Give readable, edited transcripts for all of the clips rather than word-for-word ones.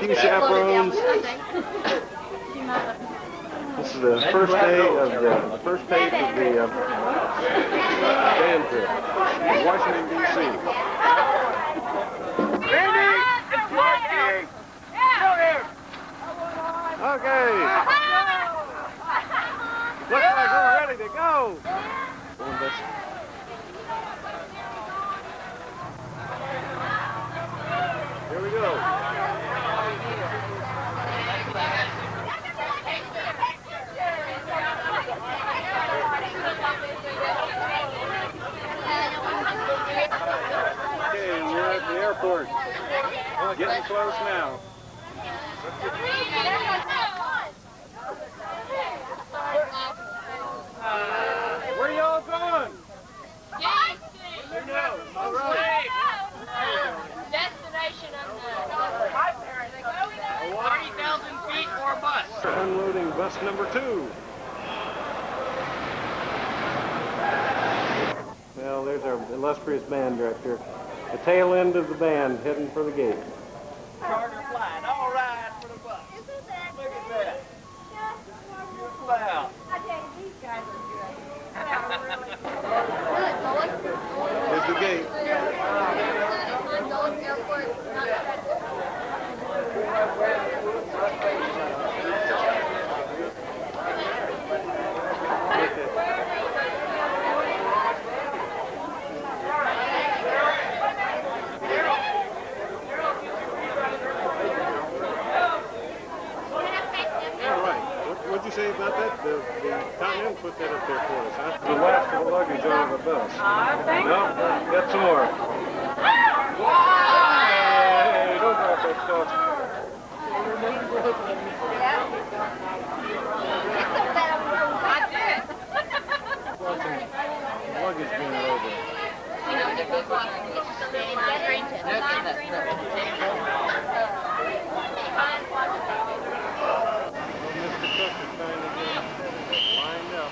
you, chaperones. This is the first day of the first page of the band trip in Washington, D.C. Randy! It's Marky! Come here! Okay. Looks like we're ready to go. Here we go. Okay, we're at the airport. Getting close now. Where y'all going? Who knows? All right. Destination unknown. 30,000 feet or a bus. Unloading bus number 2. Well, there's our illustrious band director. The tail end of the band heading for the gate. Charter flight. All right for the bus. Look at that. Beautiful out. I tell you, these guys are good. Here's the gate. What'd you say about that? The Continental put that up there for us, huh? The last of the luggage on the bus. No, got some more. Hey, don't drop that stuff. I did. Watching luggage being loaded. Mr. Cook is trying to get lined up.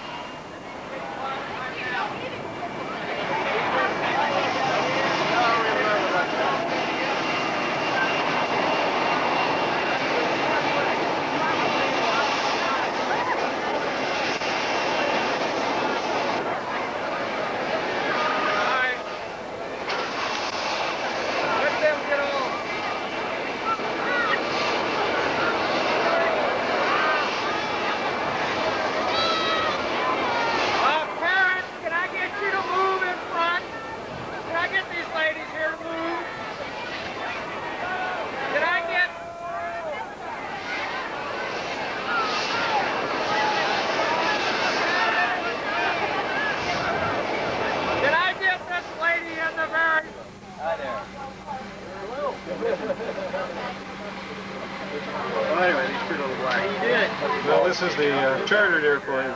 Well, anyway, these two little black. You did. Well, this is the chartered airplane.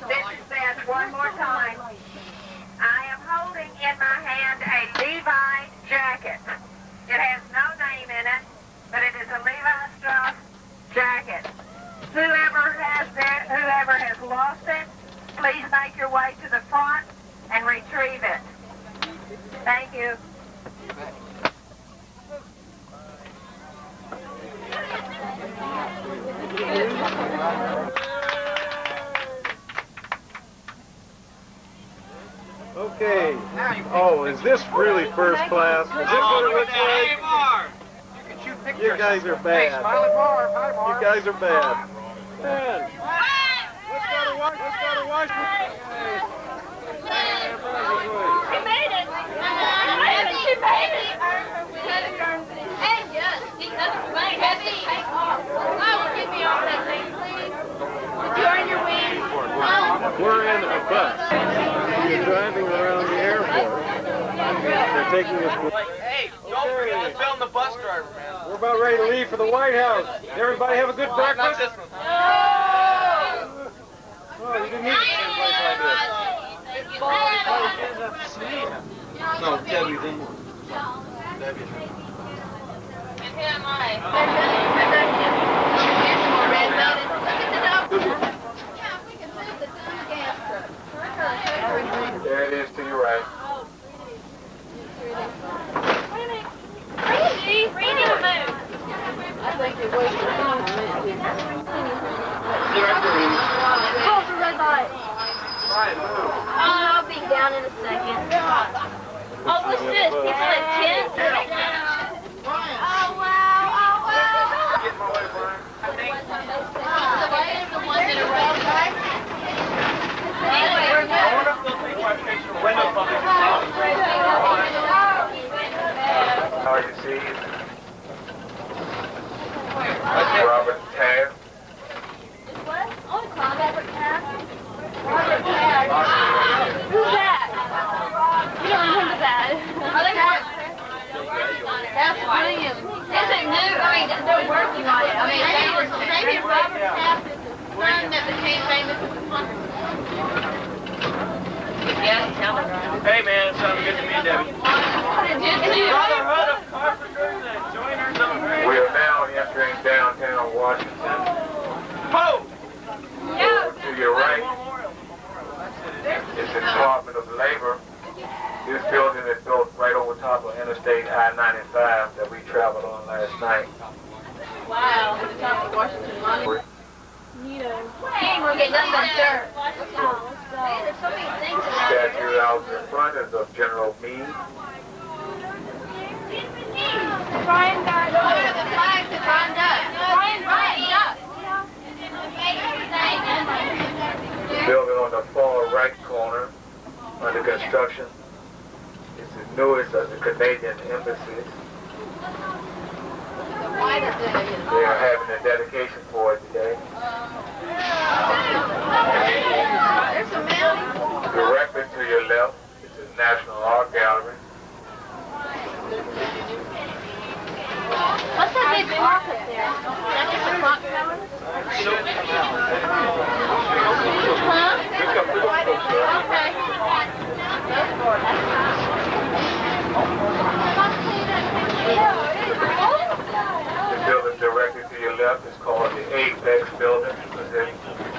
This is Beth one more time. I am holding in my hand a Levi jacket. It has no name in it, but it is a Levi Strauss jacket. Whoever has lost it, please make your way to the front and retrieve it. Thank you. Okay. Oh, is this really first class? Is this what it looks like? You can shoot pictures. You guys are Hey, bad. Smiley Bar. Hi, Bar. You guys are bad. Man, let's go to Washington. She made it. She made it. Hey, yes. He has to take off. Oh, get me off that thing, please. Did you earn your wings? We're in a bus. We're driving around the airport. They're taking us to... Hey, don't forget to film the bus driver, man. We're about ready to leave for the White House. Everybody have a good Not breakfast? this one. Oh, you didn't eat in a place like this. No, Debbie didn't. Debbie. And who am I? Here's some more red velvet. Look at the dog. Yeah, we can move the gas truck. There it is to your right. Wait a minute. Randy, to move. Call for red light. I'll be down in a second. Oh, what's this? People at 10? Oh, wow. Oh, wow. Get my way, Brian. The ones that are right. Anyway, we're I wonder if they'll take my picture when the public is out. How you see it? Robert Taft. What? Oh, Robert Taft. Robert Taft. Who's that? You don't remember that. That's William. Isn't new? I mean, they're working on it. I mean, maybe Robert Taft is the son that became famous as a punter. Yeah, tell me. Hey, man, it sounds good to meet Debbie. Brotherhood of Carpenters and Joiners of America. We are now entering downtown Washington. Ho! To your right is the Department of Labor. This building is built right over top of Interstate I-95 that we traveled on last night. Wow, at the top of Washington Monument. Neato. Hey, we're getting nothing but dirt. Let's go. There's so many things around here. Statue out in front is of General Meade. Brian got it. What are the flags that Brian does? Brian does. The building on the far right corner under construction is the newest of the Canadian embassies. They are having a dedication for it today. There's a mountain. Directly to your left is the National Art Gallery. What's that big clock up there? That's just a clock tower? The building directly to your left is called the Apex Building.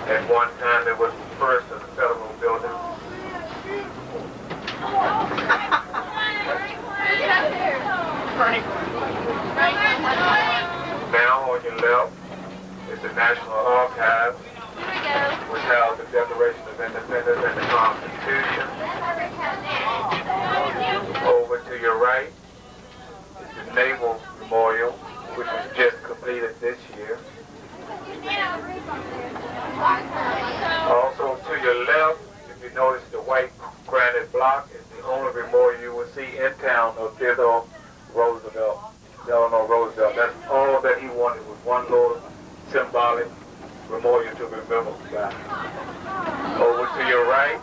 At one time it was the first of the federal buildings. Now on your left is the National Archives, which houses the Declaration of Independence and the Constitution. Over to your right is the Naval Memorial, which was just completed this year. Also to your left, if you notice the white granite block, is the only memorial you will see in town of Theodore Roosevelt. Eleanor Roosevelt. That's all that he wanted, was one little symbolic memorial to remember by. Over to your right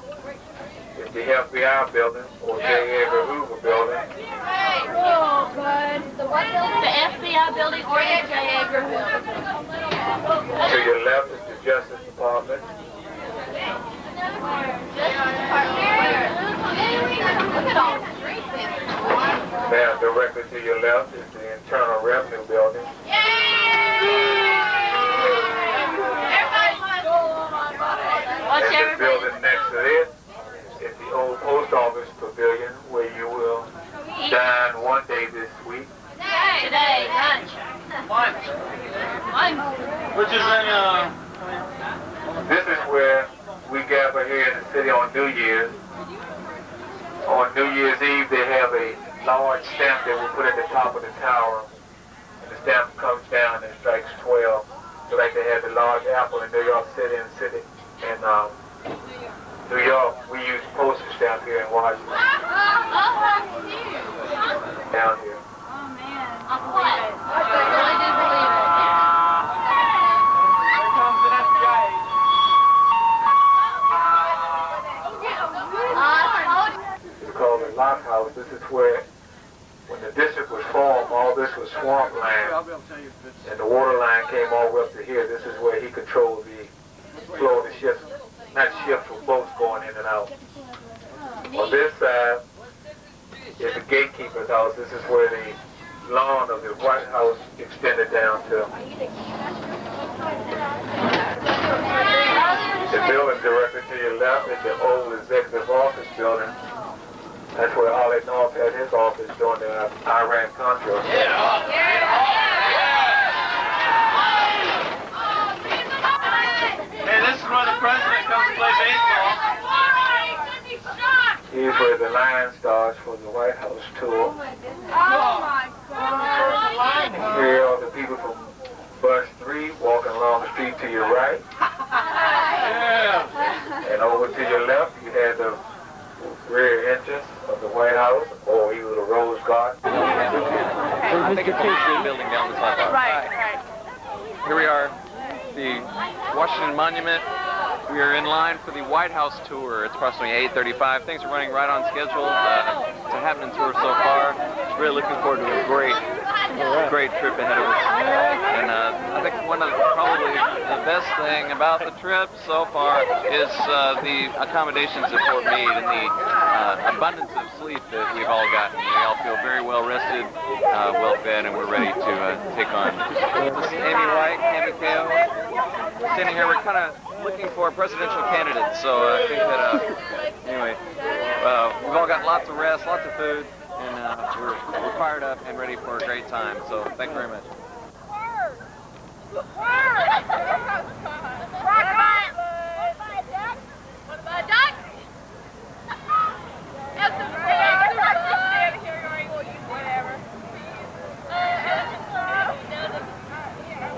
is the FBI building, or J. Edgar Hoover building. Oh, good. The what building? The FBI building or the J. Edgar Hoover building. To your left is the Justice Department. Look at all the streets in Now directly to your left is the Internal Revenue building. What's And the everybody? building next to it is the old post office pavilion, where you will dine one day this week. Today, lunch. Which is in, This is where we gather here in the city on New Year's. On New Year's Eve, they have a large stamp that we put at the top of the tower. And the stamp comes down and strikes 12. So like they have the large apple in New York City and New York, we use postage stamp here in Washington. Down here. Oh, man. I believe it. I really do believe it. here comes an FBI agent. It's called the Lock House. This is where, when the district was formed, all this was swampland. I'll be able to tell you if it's... And the water line came all the way up to here. This is where he controlled the flow of the ships, not ships, but boats going in and out. On this side is the gatekeeper's house. This is where the lawn of the White House extended down to. The building directly to your left is the old executive office building. That's where Ollie North had his office during the Iran-Contra. line starts for the White House tour. Oh my God. Here are the people from bus 3 walking along the street to your right. Yeah. And over to your left, you had the rear entrance of the White House, or either the Rose Garden. I think it's the new building down the sidewalk. Right. Here we are, the Washington Monument. We are in line for the White House tour. It's approximately 8:35. Things are running right on schedule. It's a happening tour so far. Really looking forward to a great trip ahead of us. And I think one of probably the best thing about the trip so far is the accommodations at Fort Meade and the abundance of sleep that we've all gotten. We all feel very well rested, well fed, and we're ready to take on. This is Amy White, Campbell Kao. Standing here, we're kind of looking for a presidential candidate, so I think that, anyway, we've all got lots of rest, lots of food, and we're fired up and ready for a great time, so thank you very much. What about a duck? That's a stand here going, we'll use whatever.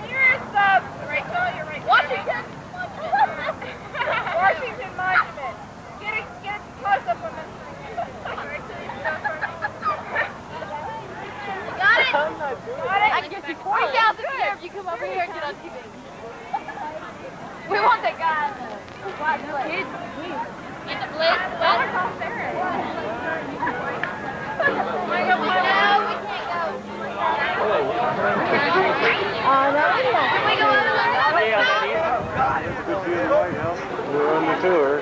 Here's Rachel, you're right. Washington Monument. Get a close up on this. Got it? I guess you point out the fear if you come over here and get on TV. We want that guy in the black blade. In the blade? Well, we're close there. No, we can't go. Can we go on the Good view of the White House. We're on the tour.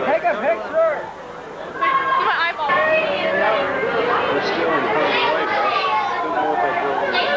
Take a picture. We're still in front of the White House. Don't know what that building is.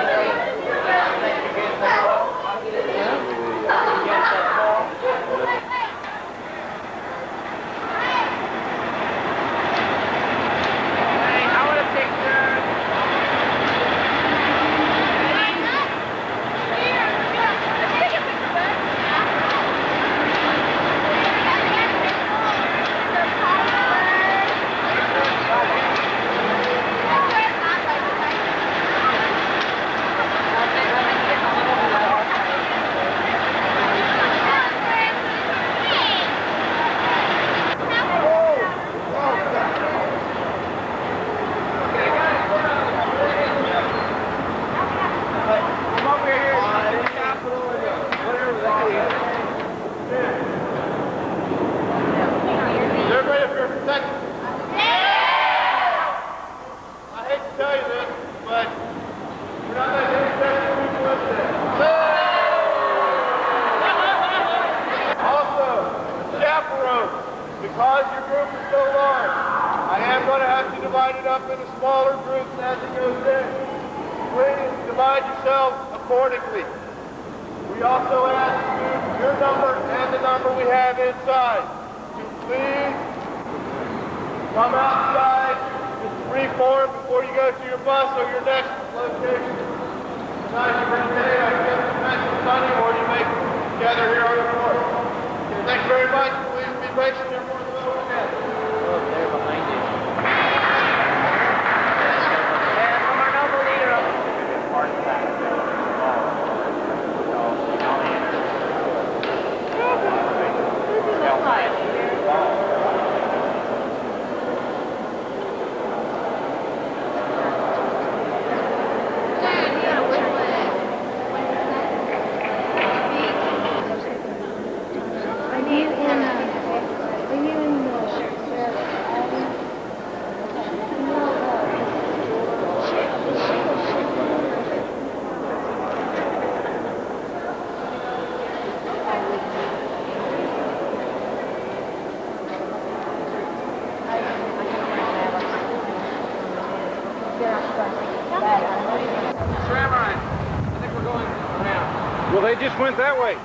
Because your group is so large, I am going to have to divide it up into smaller groups as it goes in. Please divide yourselves accordingly. We also ask your number and the number we have inside to please come outside, just reform before you go to your bus or your next location. Tonight you bring in, I give you some money, or you may gather here on the floor. Thank you very much. Please be patient here for the little bit. Look, they're behind you. And from our noble leader up. Well, they just went that way.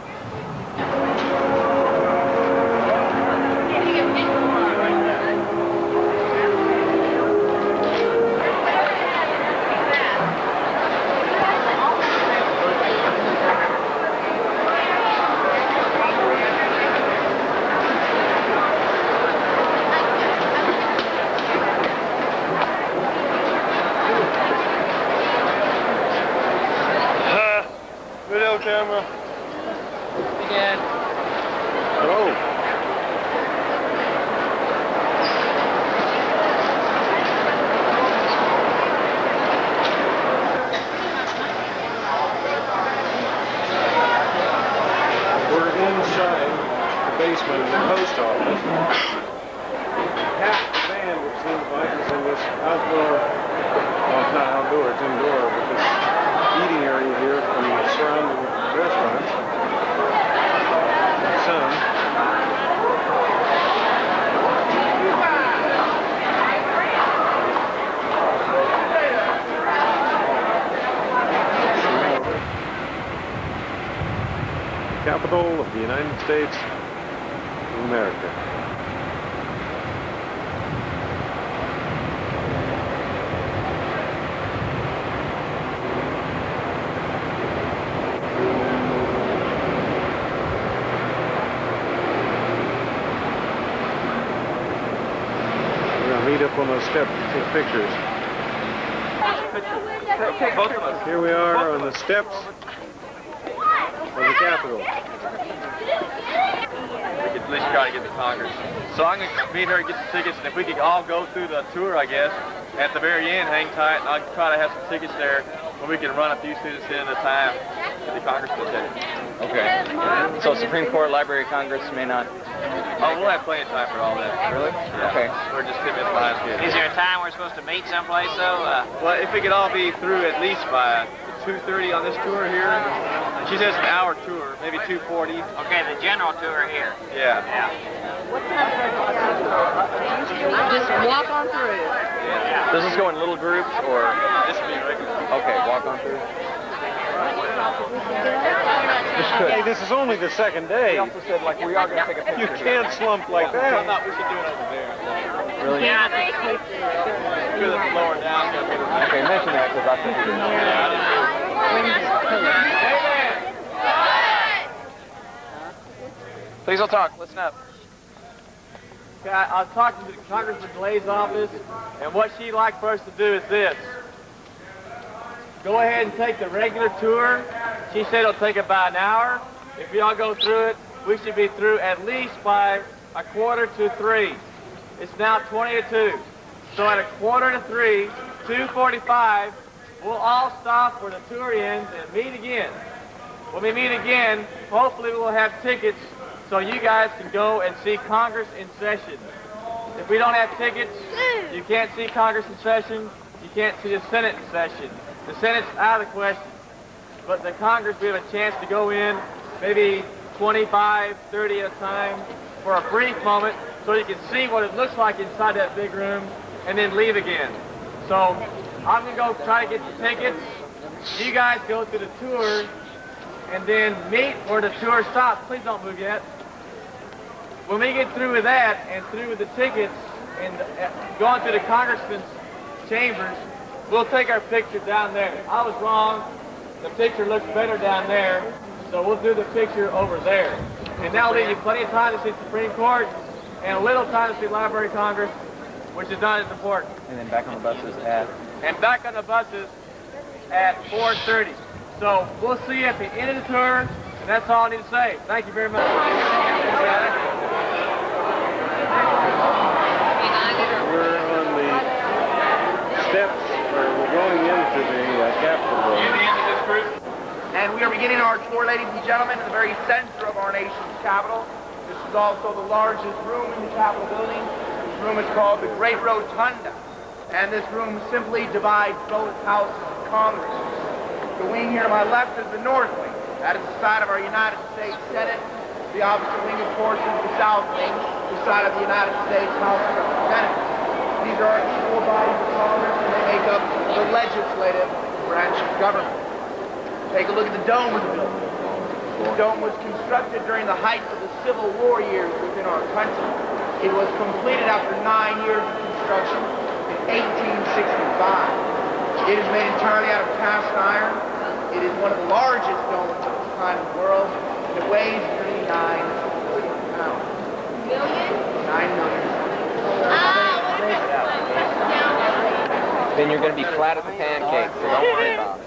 basement of the post office. Half the band, it seems like, is in this outdoor, well, it's not outdoor, it's indoor, but this eating area here from the surrounding restaurants. Sun. Capital of the United States of America. We're going to meet up on those steps to take pictures. Okay, both of us. Here we are on the steps of the Capitol. We could at least try to get to Congress. So I'm going to meet her and get the tickets, and if we could all go through the tour, I guess, at the very end, hang tight, and I'll try to have some tickets there where we can run a few students in at a time to the congressman ticket. Okay. So Supreme Court, Library of Congress may not... Oh, we'll have plenty of time for all that. Really? Yeah. Okay. We're just 10 minutes behind schedule. Is there a time we're supposed to meet someplace, though? Well, if we could all be through at least by 2:30 on this tour here. She says an hour tour, maybe 2:40. Okay, the general tour here. Yeah. Yeah. Just walk on through. Yeah. Does this go in little groups or this would be regular? Okay, walk on through. Hey, this is only the second day. He also said, like, we are going to take a picture. You can't slump like I that. thought we should do it over there. Really? Yeah. Feel it lower down. Okay, mention that because I think you didn't know. Please don't talk. Listen up. Okay, I was talking to Congressman DeLay's office, and what she'd like for us to do is this. Go ahead and take the regular tour. She said it'll take about an hour. If we all go through it, we should be through at least by 2:45. It's now 20 to 2. So at 2:45, 2:45, we'll all stop where the tour ends and meet again. When we meet again, hopefully we'll have tickets so you guys can go and see Congress in session. If we don't have tickets, you can't see Congress in session. You can't see the Senate in session. The Senate's out of the question. But the Congress, we have a chance to go in maybe 25, 30 at a time for a brief moment so you can see what it looks like inside that big room and then leave again. So I'm going to go try to get the tickets. You guys go through the tour and then meet where the tour stops. Please don't move yet. When we get through with that and through with the tickets and going through the congressman's chambers, we'll take our picture down there. I was wrong. The picture looks better down there, so we'll do the picture over there. And that'll leave you plenty of time to see the Supreme Court and a little time to see Library of Congress, which is not as important. And then back on the buses at... And back on the buses at 4:30. So we'll see you at the end of the tour, and that's all I need to say. Thank you very much. We're on the steps where we're going into the Capitol building. And we are beginning our tour, ladies and gentlemen, in the very center of our nation's capital. This is also the largest room in the Capitol building. This room is called the Great Rotunda. And this room simply divides both houses of Congress. The wing here to my left is the North Wing. That is the side of our United States Senate. The opposite wing, of course, is the South Wing, the side of the United States House of Representatives. These are our equal bodies of Congress, and they make up the legislative branch of government. Take a look at the dome of the building. The dome was constructed during the height of the Civil War years within our country. It was completed after 9 years of construction in 1865. It is made entirely out of cast iron. It is one of the largest domes of its kind in the world, and it weighs 39 million pounds. 9 million. Then you're going to be flat as a pancake, so don't worry about it.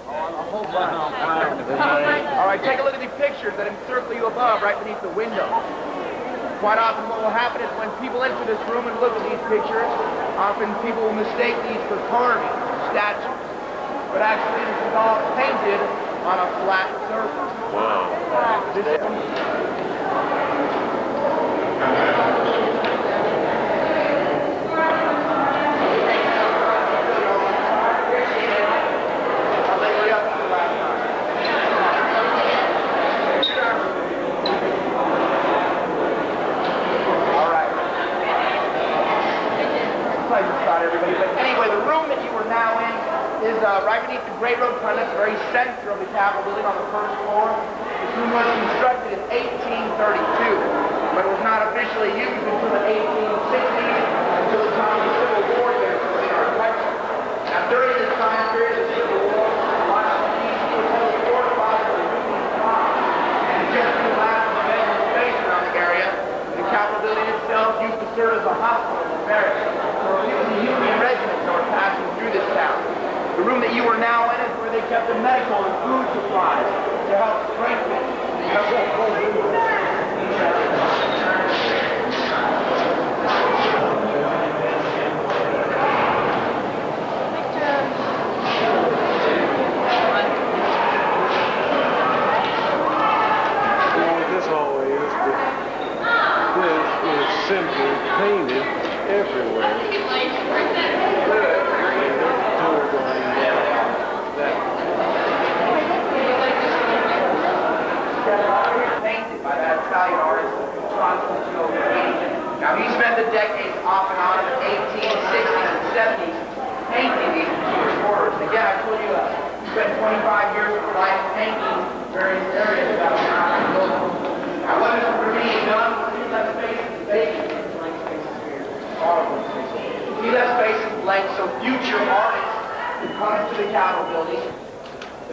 All right, take a look at the pictures that encircle you above, right beneath the window. Quite often what will happen is when people enter this room and look at these pictures, often people will mistake these for carvings, statues. But actually this is all painted on a flat surface. Wow. is right beneath the Great Rotunda, at the very center of the Capitol building on the first floor. This room was constructed in 1832, but it was not officially used until the 1860s, until the time of the Civil War here in our country. Now, during this time period of the Civil War, Washington, D.C. was heavily fortified with a Union bomb, and just to the last available space around the area, the Capitol building itself used to serve as a hospital and barracks for a few of the Union regiments that were passing through this town. The room that you are now in is where they kept the medical and food supplies to help strengthen the simply painted everywhere. Painted by that Italian artist, Now he spent the decades off and on in the 1860s and 70s painting these Jewish borders. Again, I told you he spent 25 years of his life painting various areas about the building. Now what is Vermeer done? He left spaces vacant. He left spaces blank so future artists could come into the Capitol building.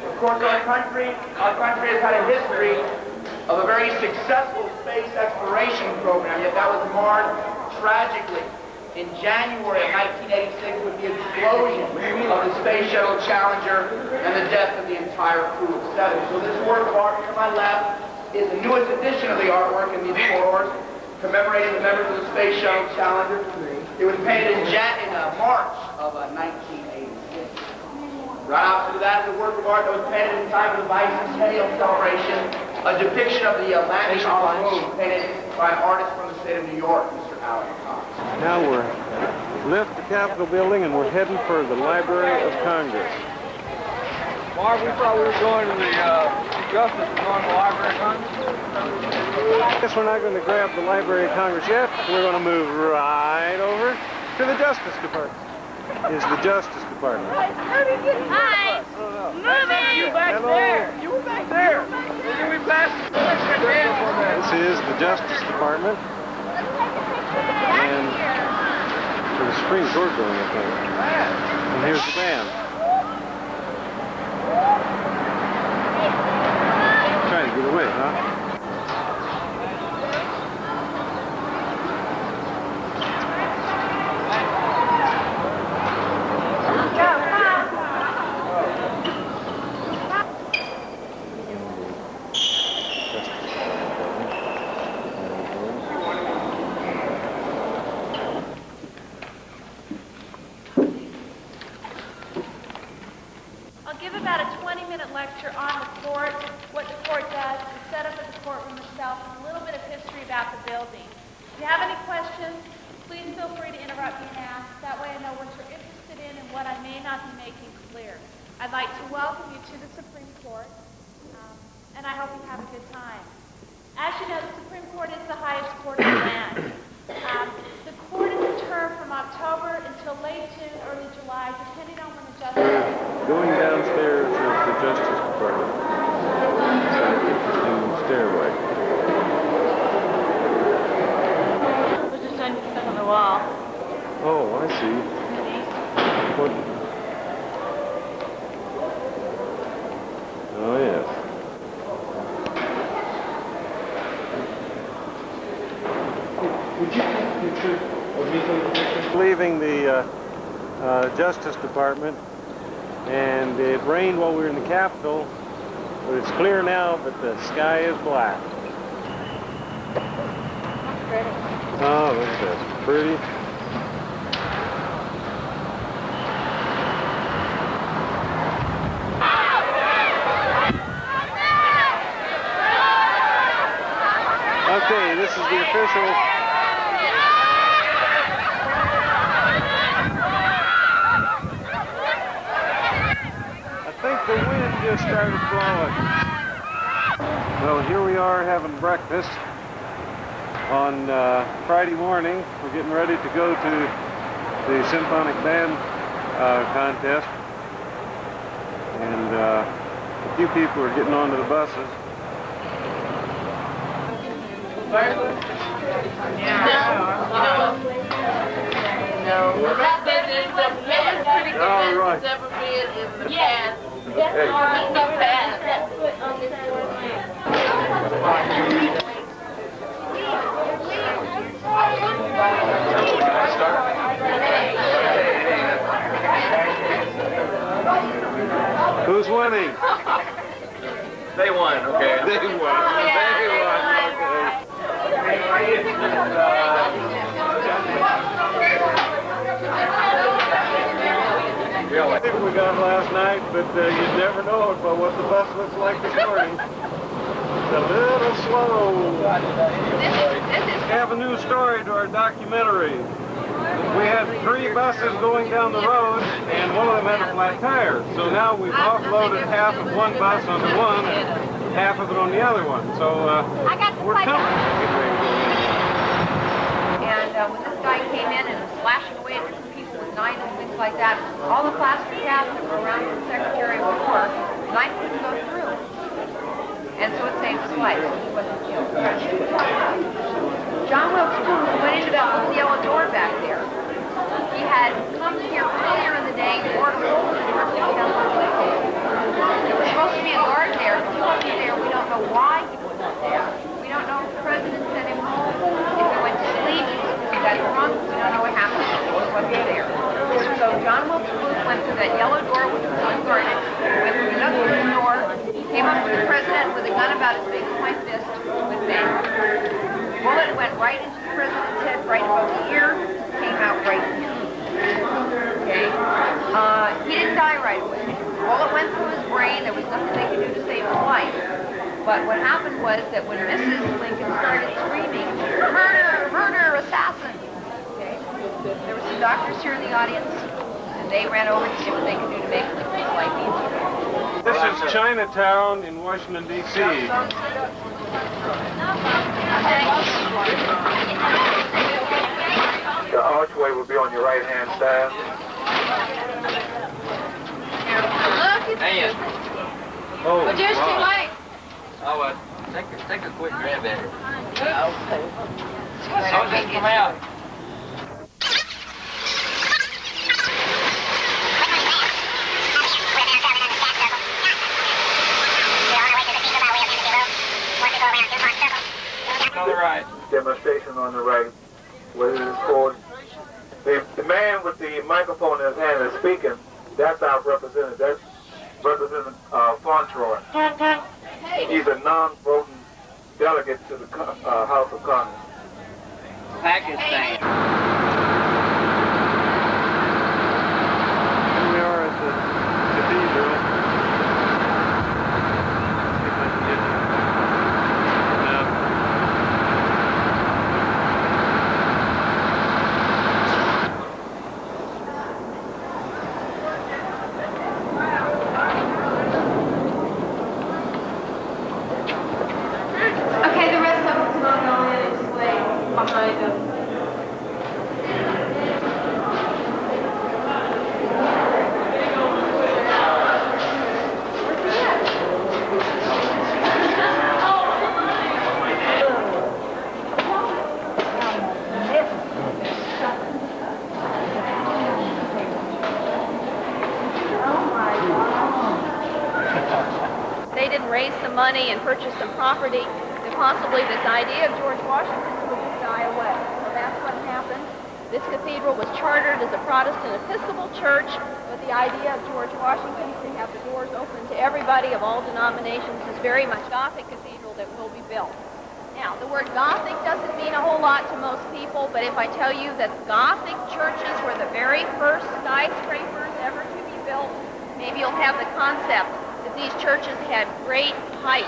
Of course, our country has had a history of a very successful space exploration program, yet that was marred tragically in January of 1986 with the explosion of the Space Shuttle Challenger and the death of the entire crew of 7. So this work of art here on my left is the newest edition of the artwork in these corridors, commemorating the members of the Space Shuttle Challenger. It was painted in March of 1986. Right opposite of that is a work of art that was painted in time for the bicentennial celebration, a depiction of the landing on the moon, painted by an artist from the state of New York, Mr. Alan Cox. Now we're left the Capitol building and we're heading for the Library of Congress. Marv, we thought we were going to the Justice and going to the Library of Congress. I guess we're not going to grab the Library of Congress yet. We're going to move right over to the Justice Department. Is the Justice Department. Hi. Moving. You back there. You were back there. You passed. This is the Justice Department. And for the Supreme Court building, I think. And here's the band. Trying to get away, huh? Lecture on the court, what the court does, the setup of the courtroom itself, and a little bit of history about the building. If you have any questions, please feel free to interrupt me and ask. That way I know what you're interested in and what I may not be making clear. I'd like to welcome you to the Supreme Court, and I hope you have a good time. As you know, the Supreme Court is the highest court in the land. The court is adjourned from October until late June, early July, depending on when the justice. Going downstairs is the Justice Department. It's an interesting stairway. We're just trying to stuff on the wall. Oh, I see. What? Oh, yes. Would you Leaving the Justice Department, and it rained while we were in the Capitol, but it's clear now, but the sky is black. Oh, look at this. Pretty. Okay, this is the official. I think the wind just started blowing. Well, here we are having breakfast on Friday morning. We're getting ready to go to the Symphonic Band contest. and a few people are getting onto the buses. All right. Yes. Who's winning? They won, okay. They won. I think we got last night, but you'd never know it by what the bus looks like this morning. It's a little slow. We have a new story to our documentary. We had 3 buses going down the road, and one of them had a flat tire. So now we've offloaded half of one bus onto one, and half of it on the other one. So we're coming. And when this guy came in and was slashing away at different pieces of knife and things like that, all the plaster casts that were around the Secretary of War, the knife couldn't go through. And so it saved his life. He wasn't killed. John Wilkes Booth went into that little yellow door back there. He had come here earlier in the day to order soldiers to the temple. There was supposed to be a guard there. He wasn't there. We don't know why he wasn't there. We don't know if the president sent him home, if he went to sleep, if he got drunk. We don't know what happened. He wasn't there. So John Wilkes Booth went through that yellow door, which was unguarded, went through another door, came up to the president with a gun about as big as my fist with me. Bullet went right into the president's head, right above the ear, came out right here. Okay? He didn't die right away. Bullet went through his brain. There was nothing they could do to save his life. But what happened was that when Mrs. Lincoln started screaming, "Murder! Murder! Assassin!" Okay? There were some doctors here in the audience, and they ran over to see what they could do to make Lincoln's life easier. This is Chinatown in Washington, D.C. The archway will be on your right-hand side. Look, it's Hey, Oh, but you're too late. oh, take a quick grab at it. So just come out. On the right. Demonstration on the right. Where it is for the man with the microphone in his hand is speaking. That's our representative. That's Representative Fontroy. He's a non-voting delegate to the House of Congress. Pakistan. Here we are at the cathedral. See if I can get it. Okay, the rest of us can all go in and just wait behind them. They didn't raise some money and purchase some property, then possibly this idea of George Washington would just die away. So that's what happened. This cathedral was chartered as a Protestant Episcopal church, but the idea of George Washington to have the doors open to everybody of all denominations is very much Gothic cathedral that will be built. Now, the word Gothic doesn't mean a whole lot to most people, but if I tell you that Gothic churches were the very first skyscrapers ever to be built, maybe you'll have the concept that these churches had great height.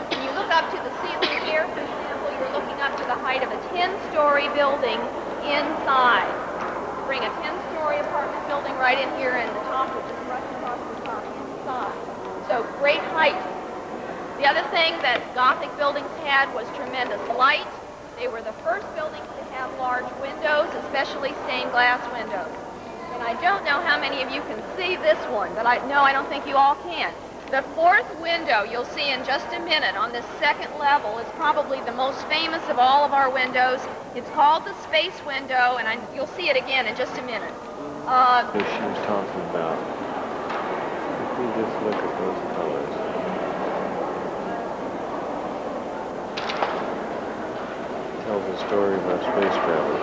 When you look up to the ceiling here, for example, you're looking up to the height of a 10-story building inside. Bring a 10-story apartment building right in here, and the top will just rush across the top inside. So great height. The other thing that Gothic buildings had was tremendous light. They were the first buildings to have large windows, especially stained glass windows. And I don't know how many of you can see this one, but I don't think you all can. The fourth window you'll see in just a minute on this second level is probably the most famous of all of our windows. It's called the space window, and you'll see it again in just a minute. That she was talking about. If we just look at those colors. Tells a story about space travel.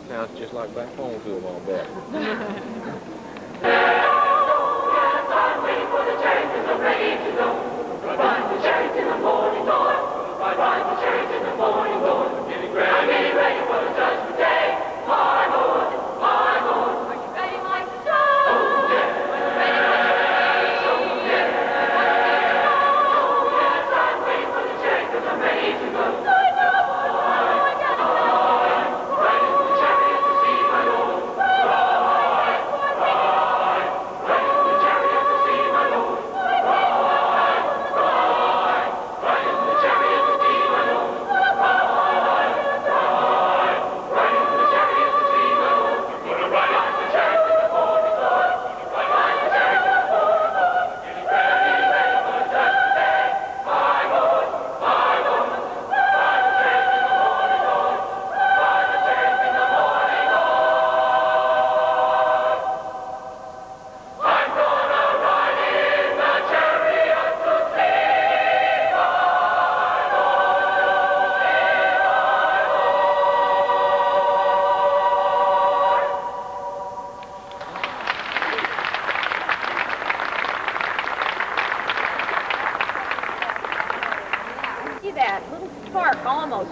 Sounds just like back home to them on that.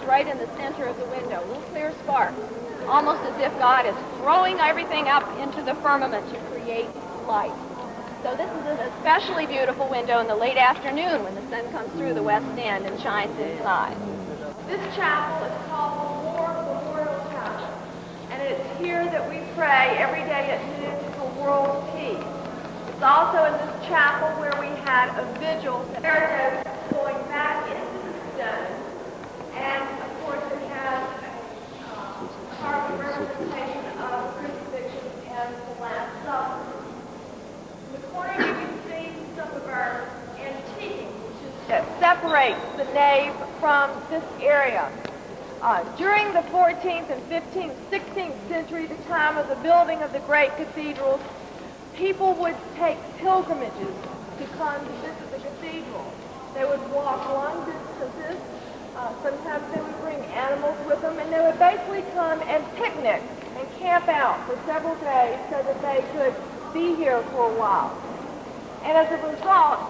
Right in the center of the window, a little clear spark, almost as if God is throwing everything up into the firmament to create light. So this is an especially beautiful window in the late afternoon when the sun comes through the west end and shines inside. This chapel is called the War Memorial Chapel, and it's here that we pray every day at noon for world peace. It's also in this chapel where we had a vigil, there going back into the stone. And, of course, it has a carved representation of crucifixion and the Last Supper. In the corner you can see some of our antiques, which is that separates the nave from this area. During the 14th and 15th, 16th century, the time of the building of the great cathedrals, people would take pilgrimages to come to visit the cathedral. They would walk long distances. Sometimes they would bring animals with them, and they would basically come and picnic and camp out for several days so that they could be here for a while. And as a result,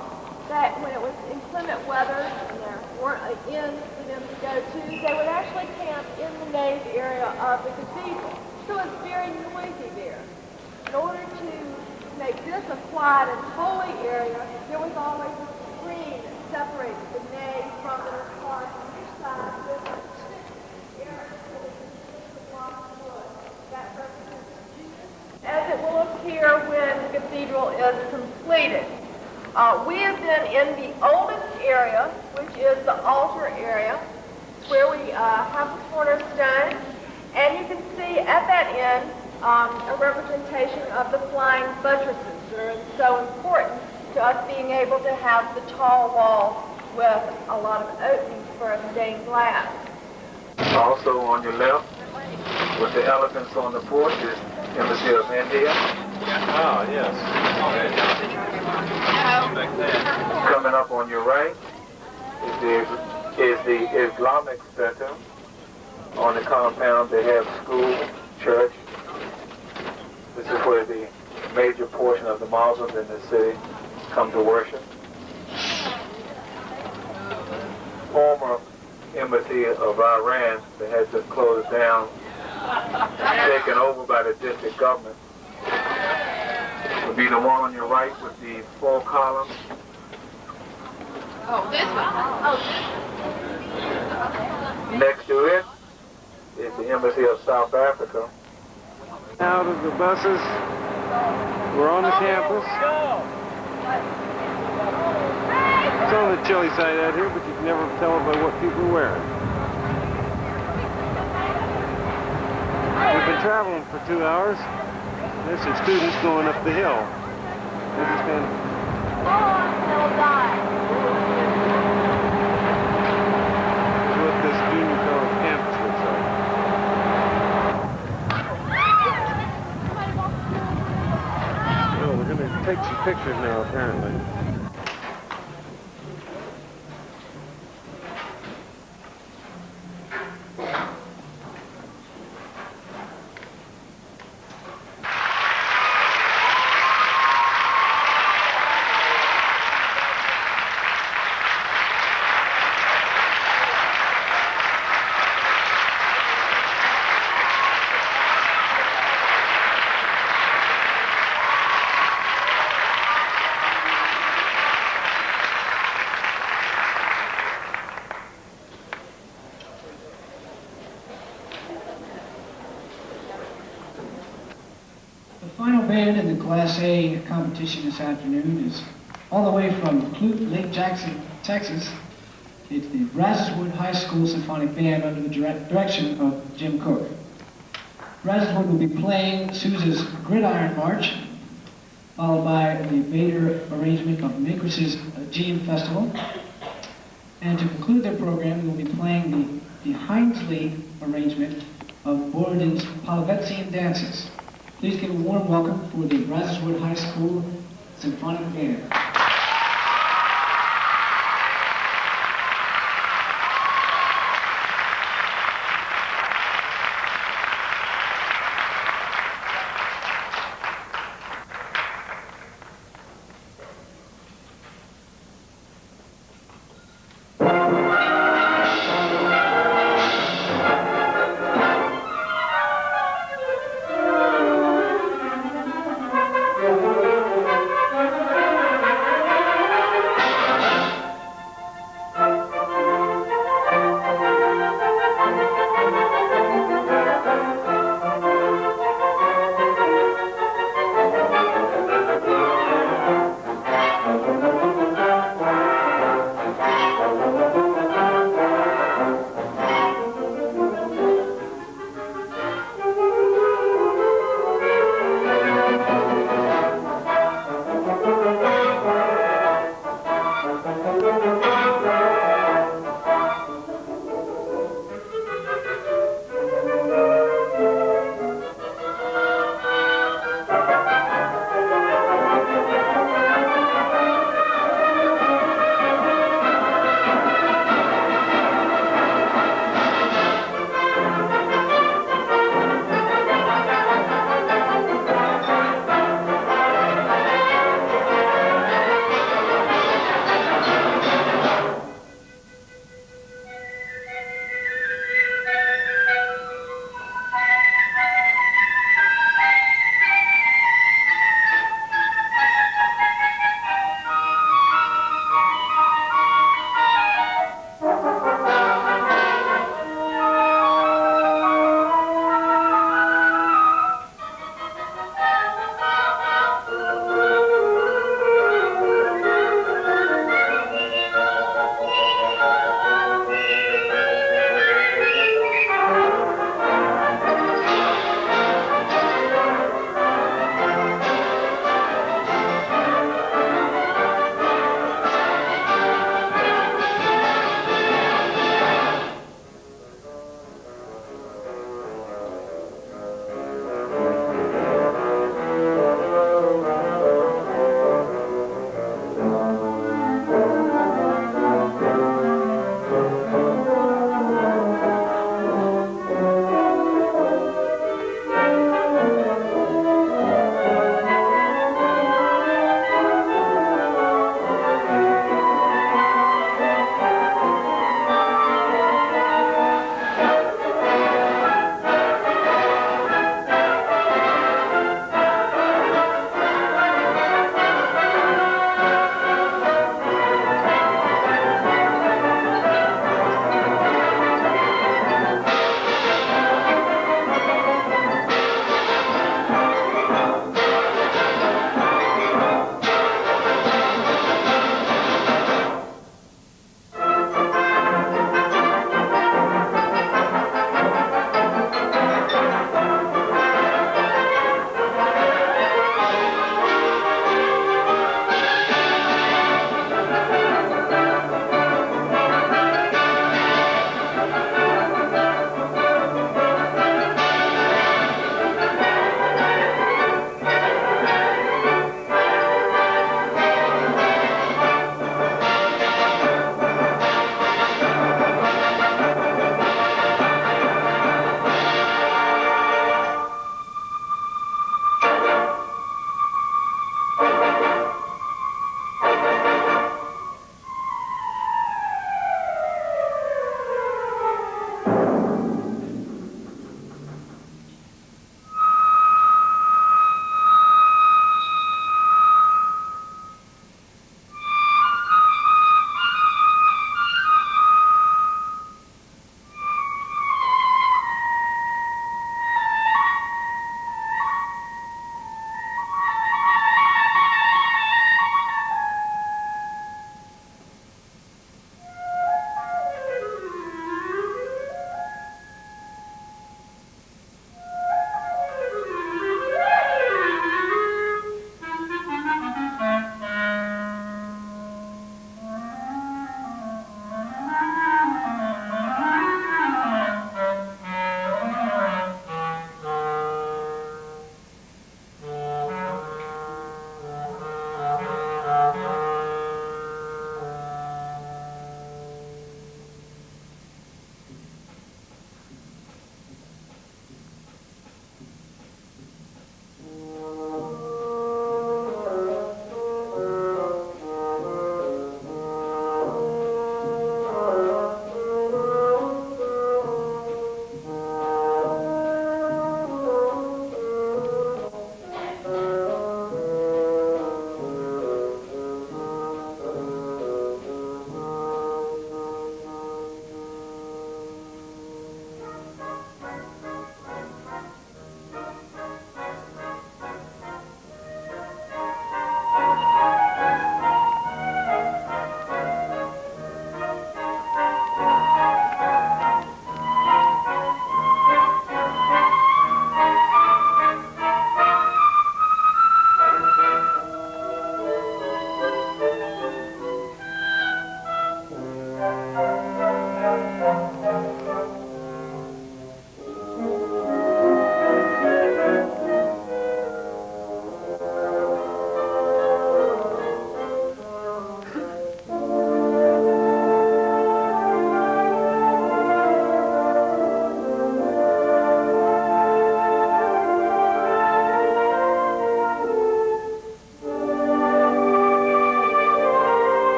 that when it was inclement weather and there weren't inns for them to go to, they would actually camp in the nave area of the cathedral. So it's very noisy there. In order to make this a quiet and holy area, there was always a screen that separated the nave from the park. As it will appear when the cathedral is completed. We have been in the oldest area, which is the altar area, where we have the cornerstone, and you can see at that end a representation of the flying buttresses that are so important to us being able to have the tall walls with a lot of openings for stained glass. Also on your left, with the elephants on the porch, is Embassy of India. Oh, yes. Coming up on your right is the Islamic Center. On the compound, they have school, church. This is where the major portion of the Muslims in the city come to worship. Former embassy of Iran that had to close down, taken over by the district government, would be the one on your right with the 4 columns. Oh, this one. Oh, this one. Next to it is the Embassy of South Africa. Out of the buses, we're on the campus. It's on the chilly side out here, but you can never tell by what people are wearing. We've been traveling for 2 hours. There's some students going up the hill. They're just going what this junior college campus looks like. Oh, we're going to take some pictures now, apparently. The final band in the Class A competition this afternoon is all the way from Clute, Lake Jackson, Texas. It's the Brazoswood High School Symphonic Band under the direction of Jim Cook. Brazoswood will be playing Sousa's Gridiron March, followed by the Vader arrangement of Maker's Aegean Festival. And to conclude their program, they will be playing the Hinesley arrangement of Borodin's Polivetsian Dances. Please give a warm welcome for the Brazoswood High School Symphonic Band.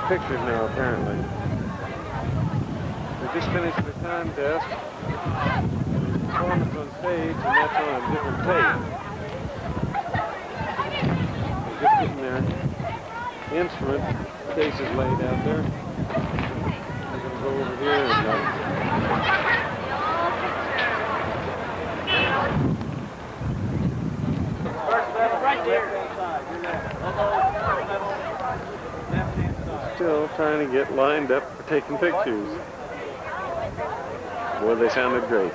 pictures now, apparently. They just finished the contest. Performance on stage, and that's on a different tape. They're just getting their instrument cases laid out there. We're going to go over here and Right there. still trying to get lined up for taking pictures. Boy, they sounded great.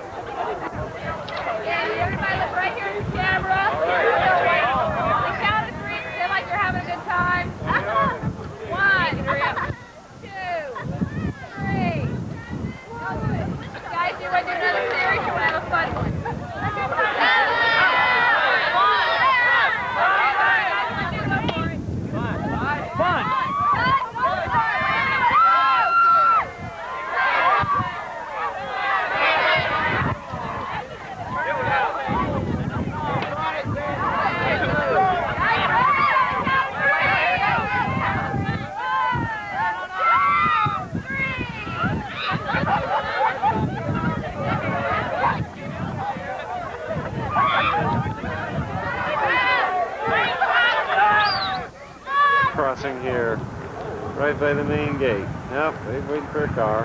Everybody look right here at the camera. We count to 3, pretend like you're having a good time. 1, 2, 3. Guys, you want to do another series? You want to have a fun one? Crossing here, right by the main gate. Nope, they're waiting for a car.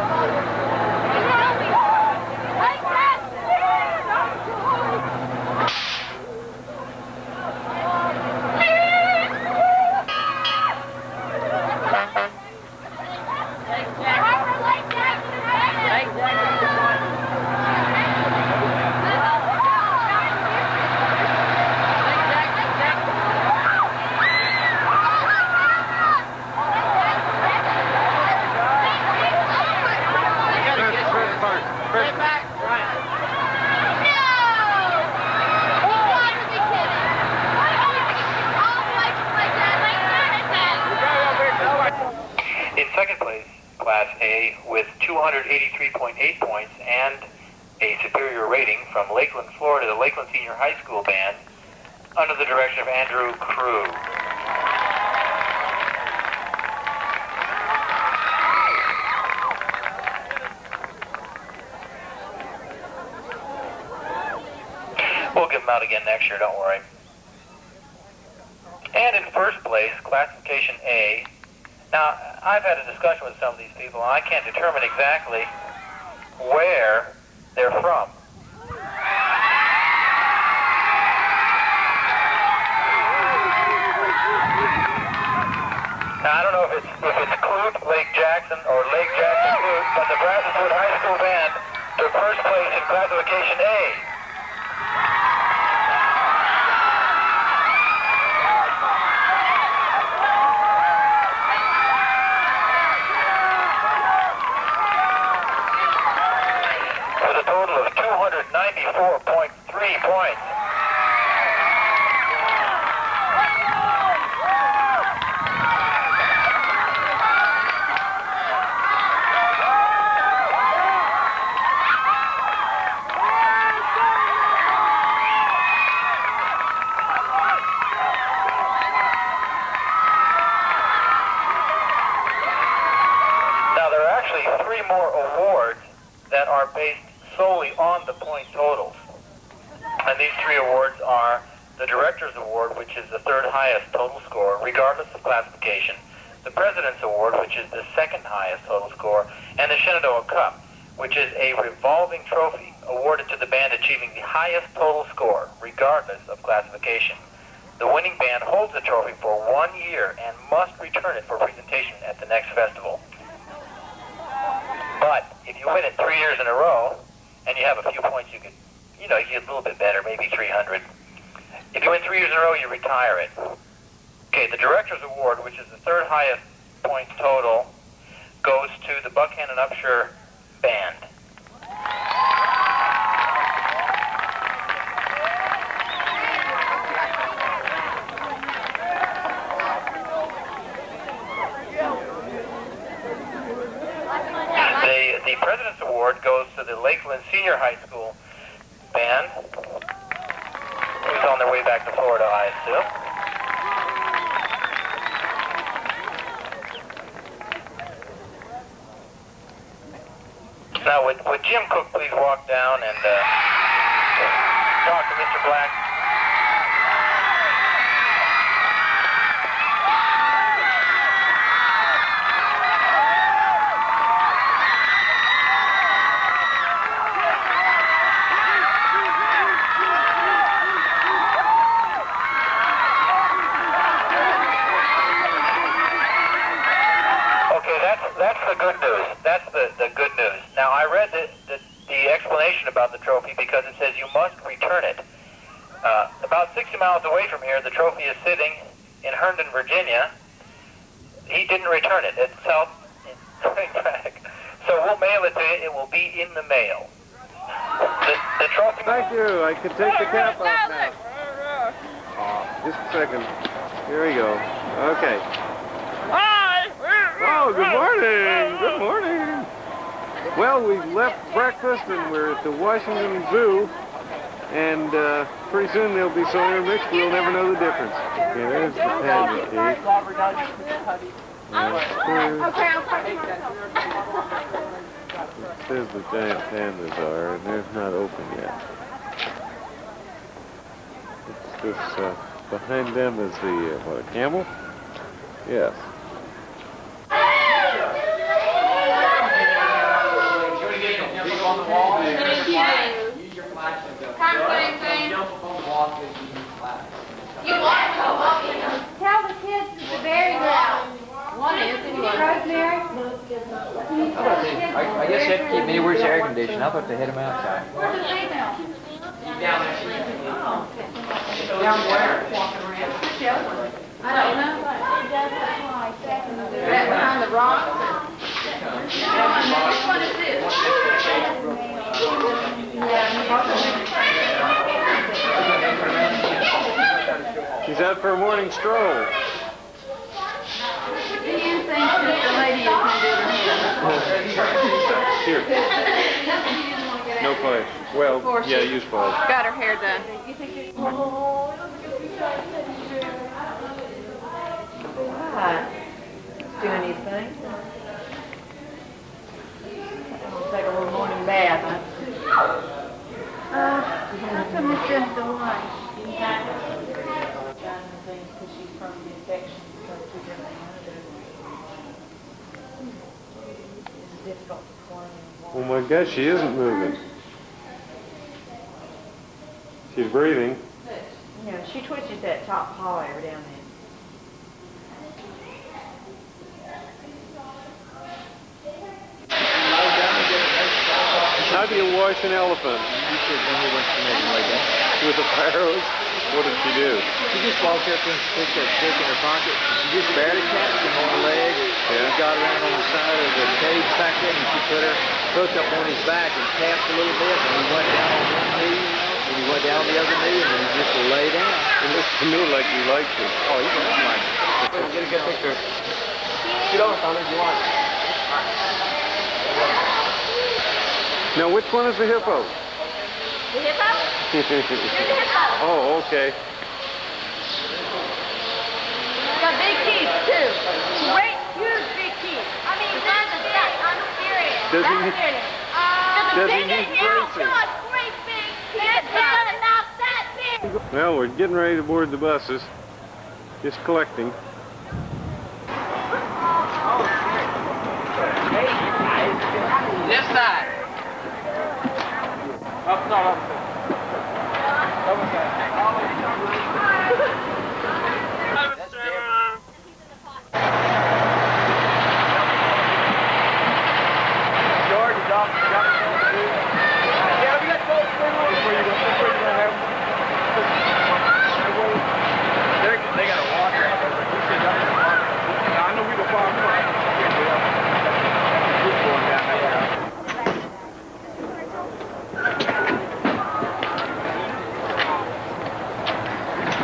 In second place, Class A, with 283.8 points and a superior rating from Lakeland, Florida, the Lakeland Senior High School Band, under the direction of Andrew Crew. We'll give them out again next year, don't worry. And in first place, classification A. Now, I've had a discussion with some of these people, and I can't determine exactly where they're from. Now, I don't know if it's Clute, Lake Jackson, or Lake Jackson Clute, but the Brazoswood High School Band took first place in classification A. With a total of 294.3 points. Now, there are actually 3 more awards that are based solely on the point totals. And these 3 awards are the Director's Award, which is the 3rd highest total score, regardless of classification, the President's Award, which is the 2nd highest total score, and the Shenandoah Cup, which is a revolving trophy awarded to the band achieving the highest total score, regardless of classification. The winning band holds the trophy for 1 year and must return it for presentation at the next festival. But if you win it 3 years in a row, and you have a few points, you get a little bit better, maybe 300. If you win 3 years in a row, you retire it. Okay, the Director's Award, which is the 3rd highest point total, goes to the Buchanan Upshur Band. The President's Award goes to the Lakeland Senior High School Band, who's on their way back to Florida, I assume. Now, would Jim Cook please walk down and talk to Mr. Black? That's the good news. That's the good news. Now, I read the explanation about the trophy because it says you must return it. About 60 miles away from here, the trophy is sitting in Herndon, Virginia. He didn't return it. It's south coming back. So we'll mail it to you. It will be in the mail. The trophy... Thank you. I can take the cap off now. Just a second. Here we go. Okay. Oh, good morning. Good morning. Well, we left breakfast and we're at the Washington Zoo. And pretty soon they'll be so intermixed we'll never know the difference. Okay, there's the panda cake. It says the giant pandas are, and they're not open yet. It's this, behind them is the, what, a camel? Yes. On the wall. Thank you. Use your flash and go. Jump up on the wall because you use flash. You want to go up in them. Tell the kids that the berries are out. One is anyway. Rosemary? I guess you have to keep me where's the air conditioning. I thought they had them outside. Where's the female? Down there. Down where? I don't know. That behind the rock? Which one is this? She's out for a morning stroll. Do you think that the lady is going to do her hair? Here. No flash. Well, yeah, use flash. Got her hair done. Hi. Do anything? I'll take a little morning bath. How come it's just the one? Oh my gosh, she isn't moving. She's breathing. Yeah, she twitches that top paw ever down there. How do you wash an elephant? With a fire hose? What did she do? She just walked up and stick that stick in her pocket. She just barely tapped him on the leg. Yeah. She got around on the side of the cage back there and she put her hook up on his back and tapped a little bit and he went down on one knee and he went down on the other knee and then he just lay down. It looks to me like he liked it. Oh, he does like it. Get a good picture. Get over, Tommy, if you want. Now, which one is the hippo? The hippo? You're the hippo. Oh, okay. Got big teeth, too. Great, huge big teeth. I mean, that's a fact. I'm serious. Does he- That's serious. does he The need biggest, yeah, braces? God, great big teeth. It's gonna knock that big. Well, we're getting ready to board the buses. Just collecting. This side. Up, no, up. Over there. George, you got something to do? Yeah, we got 12 before you go have they got a walker out there. I know we were far from going down there.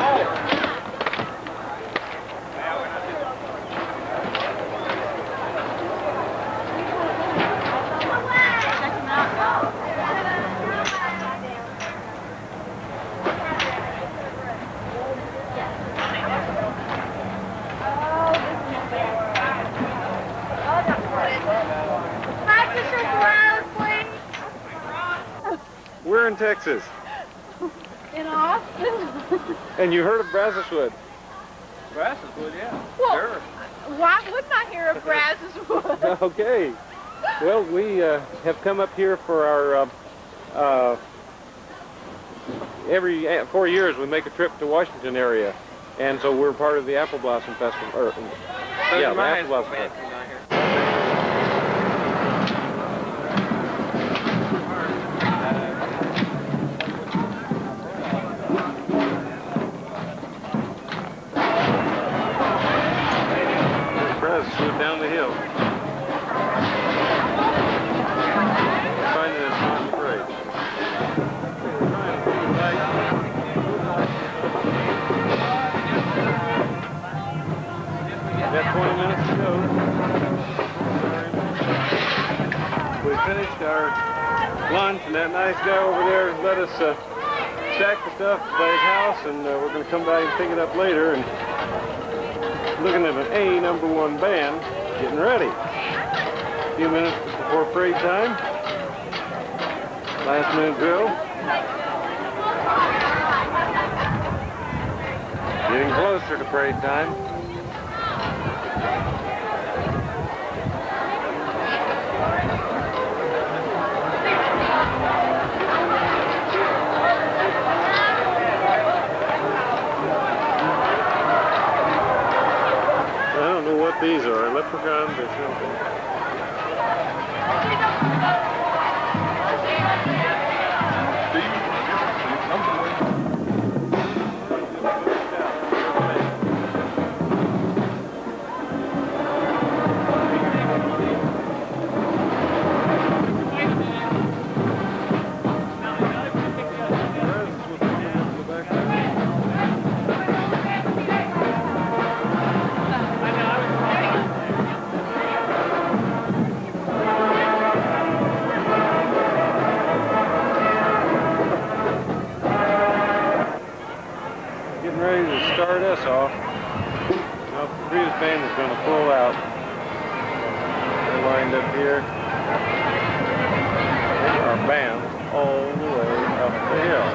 Oh! We're in Texas. In Austin? And you heard of Brazoswood? Brazoswood, yeah. Well, Sure. why wouldn't I hear of Brazoswood? Okay. Well, we have come up here for our, every 4 years we make a trip to Washington area. And so we're part of the Apple Blossom Festival. Yeah, the Apple Blossom Festival. Swoop down the hill. Finding it's not great. Got 20 minutes to go. We finished our lunch, and that nice guy over there let us stack the stuff by his house, and we're going to come by and pick it up later. And looking at an A #1 band, getting ready. A few minutes before parade time. Last minute drill. Getting closer to parade time. These are leprechauns or something. Ready to start us off. Now the previous band is going to pull out. They're lined up here. There's our band all the way up the hill.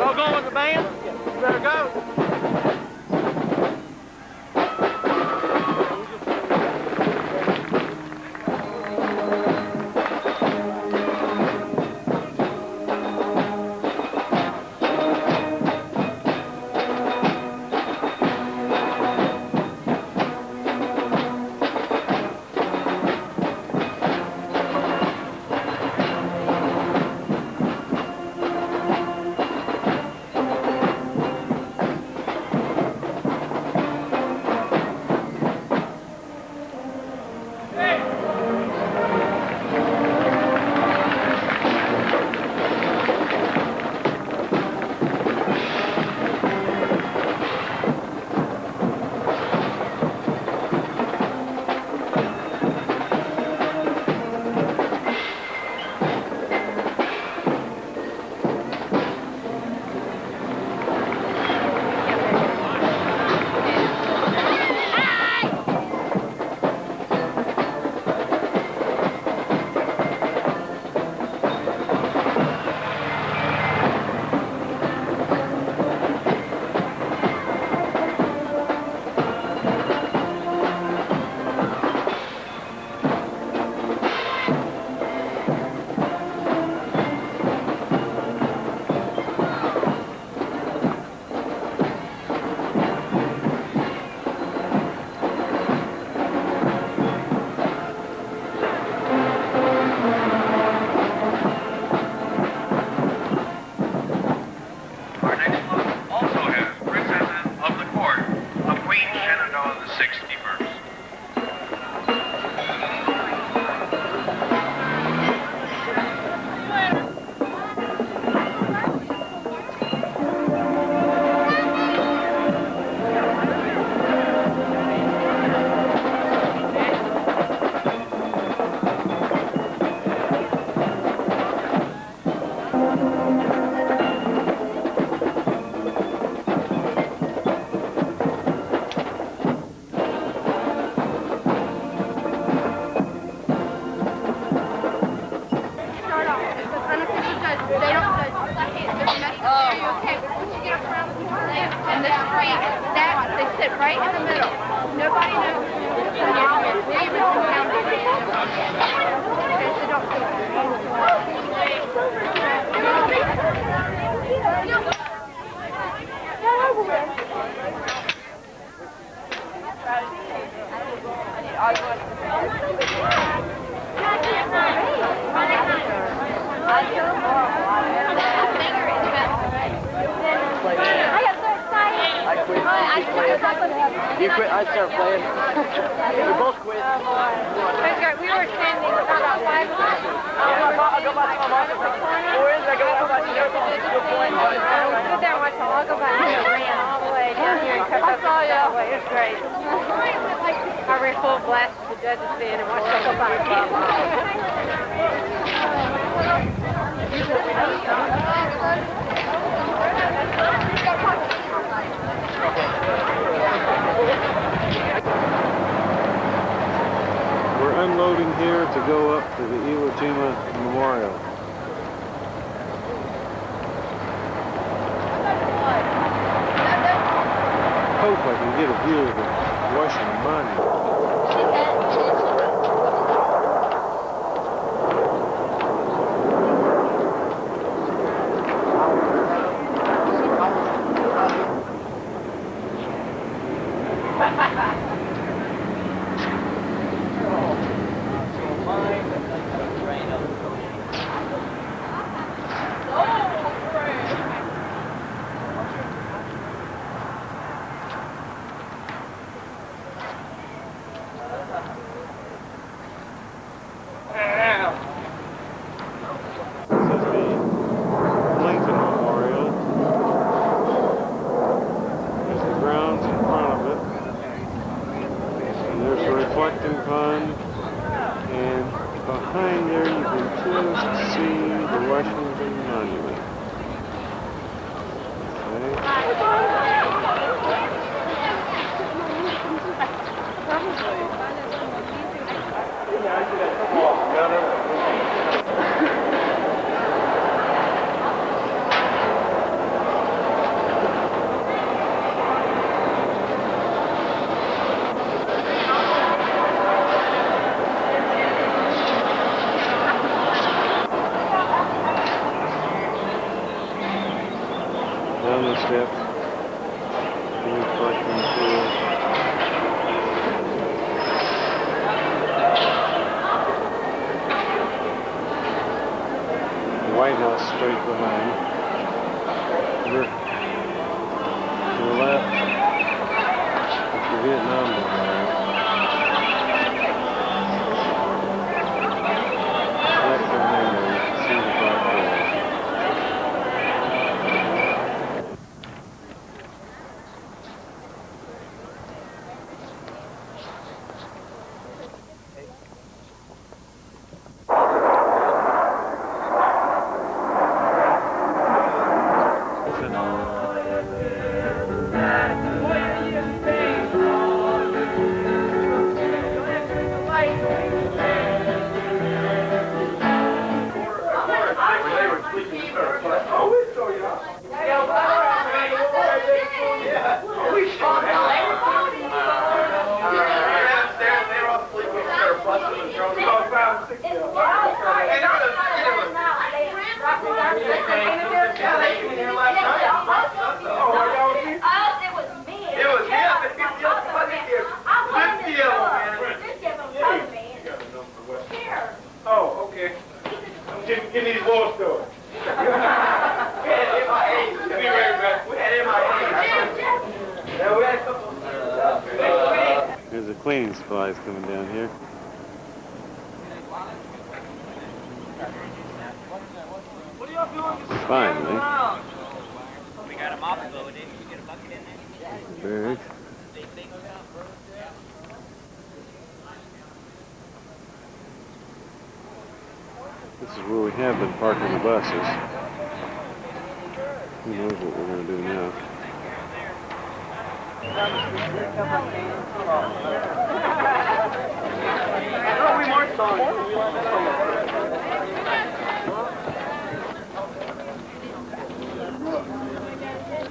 Y'all going with the band? You better go. You quit, I started playing. We both quit. We were standing about 5 o'clock. I'll go back to my mom. Where is I go back to your point? Sit there and watch them. I'll go back and ran all the way down here and cut up that way. It was great. I ran full blast to the judges stand and watched them go by. We're unloading here to go up to the Iwo Jima Memorial. Hope I can get a view of the Washington Monument. reflecting pond, and behind there you can just see the Washington Monument. Down the steps, reflecting pool. The White House straight behind. We're to the left, it's the Vietnam Memorial. Right behind there, you can see the Black Wall. Oh, okay. Give me these war stories. We had MIA. We had MIA. There's the cleaning supplies coming down here. What are y'all doing? Finally. We got a mop though, didn't you get a bucket in there? Barracks. This is where we have been parking the buses. Who knows what we're going to do now?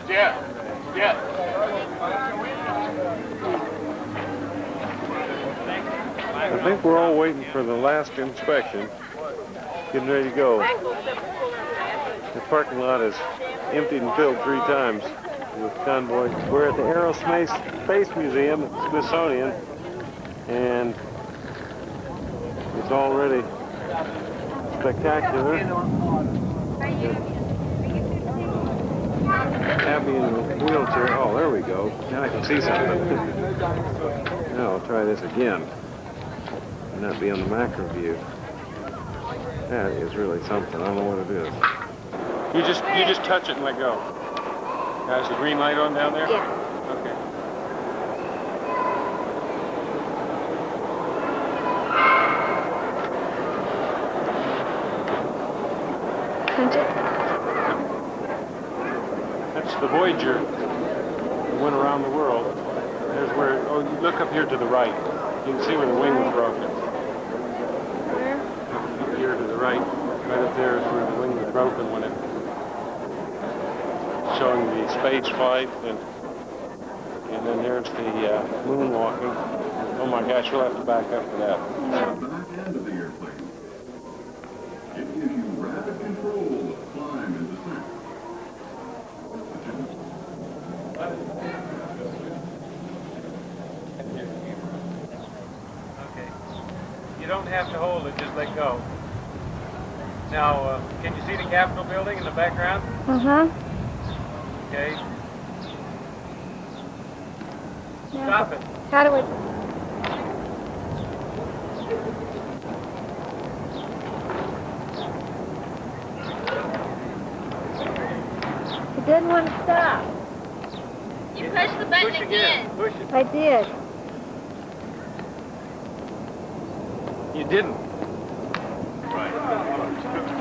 Yeah. I think we're all waiting for the last inspection. Getting ready to go. The parking lot is emptied and filled 3 times with convoys. We're at the Aerospace Space Museum at the Smithsonian, and it's already spectacular. Abby in the wheelchair. Oh, there we go. Now I can see something. Now I'll try this again. And not be on the macro view. That is really something. I don't know what it is. You just touch it and let go. Is the green light on down there? Yeah. Okay. That's the Voyager that went around the world. There's where, oh, you look up here to the right. You can see where the wing was broken. Where? Up here to the right. Right up there is where the wing was broken when it showing the space flight, and then there's the moonwalking. Oh my gosh, we'll have to back up for that. The back end of the airplane. It gives you rapid control of climb and descent. Okay. You don't have to hold it, just let go. Now, can you see the Capitol building in the background? Okay. Stop it. How do we... It didn't want to stop. You push the button Push again. Push it. I did. You didn't.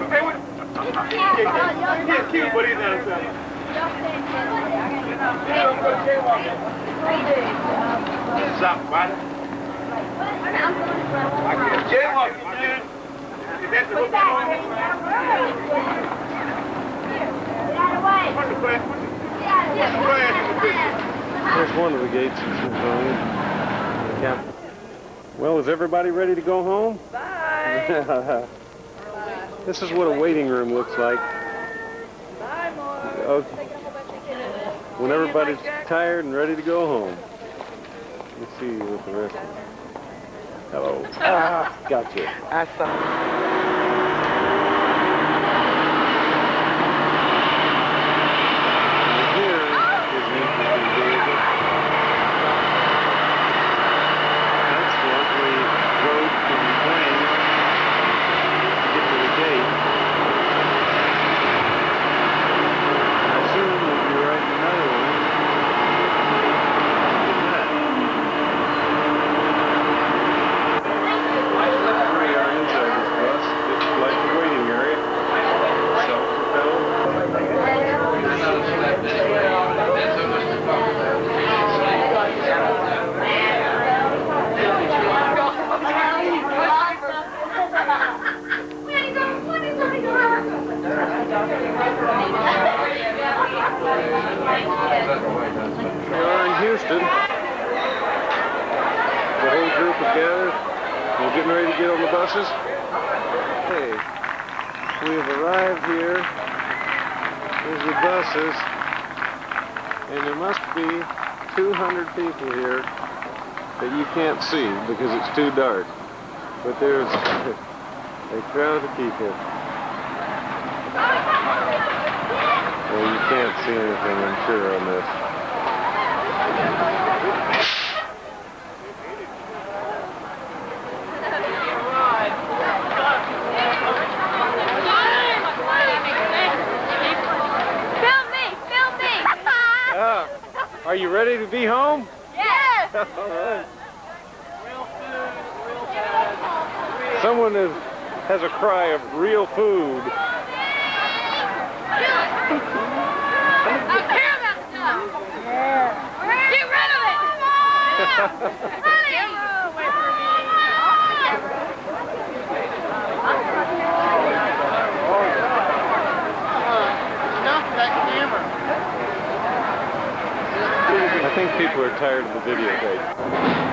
Hey, what? He's cute, but he's not himself. Stop, right? Jaywalking, dude. Is that the hook There's one of the gates in Smithsonian. Yeah. Well, is everybody ready to go home? Bye. This is what a waiting room looks like. Bye, Mark. Okay. When everybody's tired and ready to go home. Let's see you with the rest of them. Hello. Gotcha. Houston. The whole group is gathered. We're getting ready to get on the buses. Hey, we have arrived here. There's the buses. And there must be 200 people here that you can't see because it's too dark. But there's a crowd of people. Well, you can't see anything, I'm sure, on this. Are you ready to be home? Yes! All right. Someone has a cry of real food. I care about stuff. Yeah. Get rid of it! I think people are tired of the videotape.